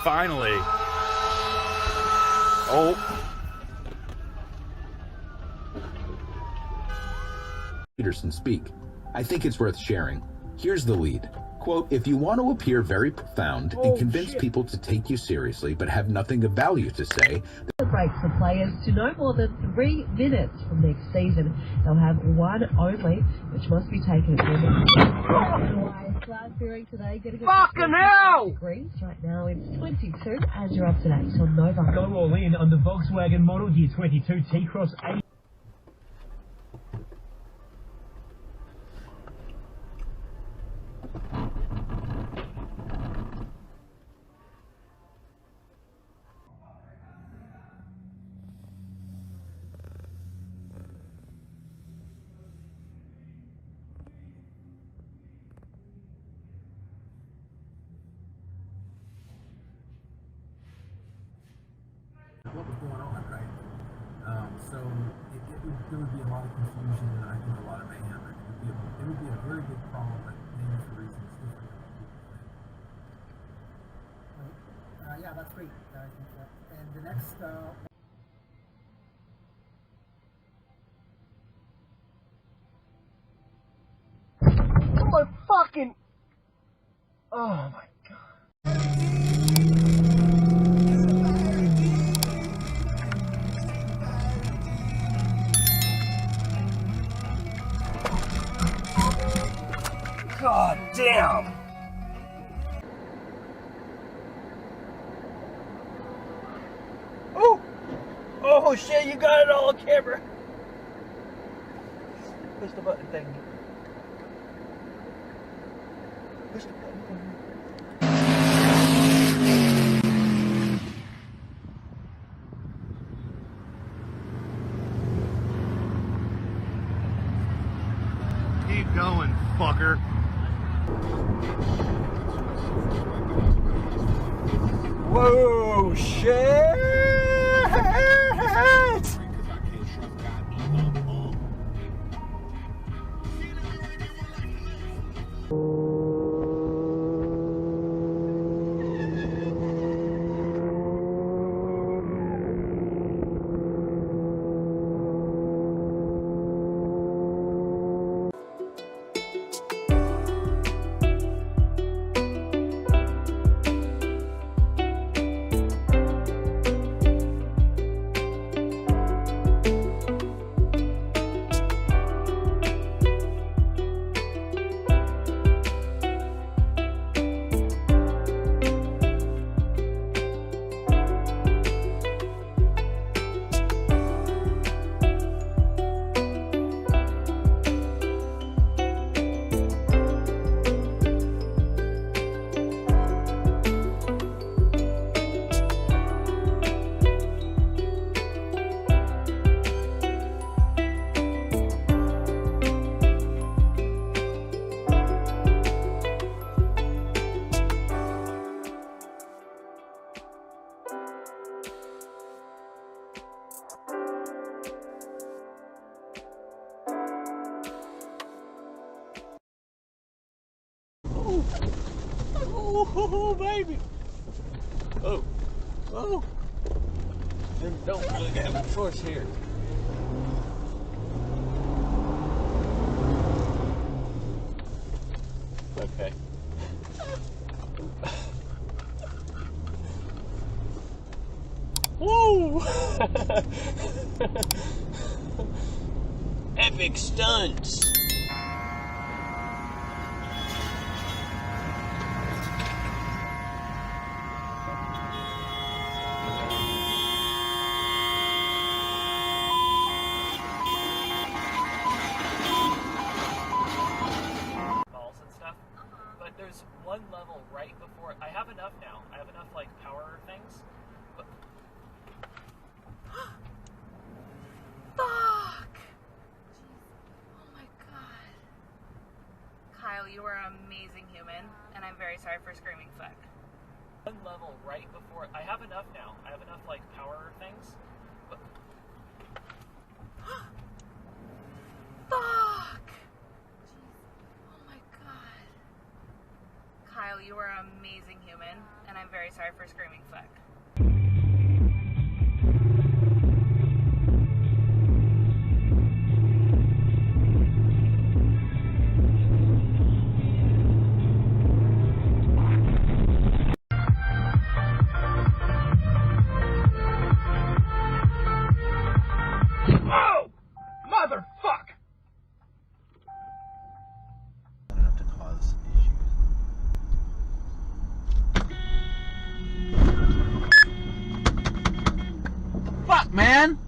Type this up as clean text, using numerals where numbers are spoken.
Finally. Oh. Peterson speak. I think it's worth sharing. Here's the lead. Quote, if you want to appear very profound and convince people to take you seriously but have nothing of value to say... The break for players to no more than 3 minutes from next season. They'll have one only, which must be taken at cloud fearing today. Fucking hell! Degrees. Right now it's 22 as you're up to date on Nova. Go all in on the Volkswagen Model Year 22 T-Cross 8. What was going on, right? So there would be a lot of confusion and I think a lot of mayhem. It would be a very big problem, but maybe for reasons different than what people think. Yeah, that's great. I think that. And the next. Oh my fucking. Oh my god. God damn! Oh! Oh shit, you got it all on camera! Push the button thing. Push the button thing. Keep going, fucker. Whoa, shit! Oh, baby. Oh. Oh. Don't really have a choice here. Okay. Woo! Epic stunts. I have enough like power things. But... Fuck! Oh my god. Kyle, you are an amazing human, and I'm very sorry for screaming fuck. One level right before I have enough now. I have enough like power things. But... Fuck! Oh my god. Kyle, you are an amazing human, and I'm very sorry for screaming fuck. Enough to cause issues. Fuck, man!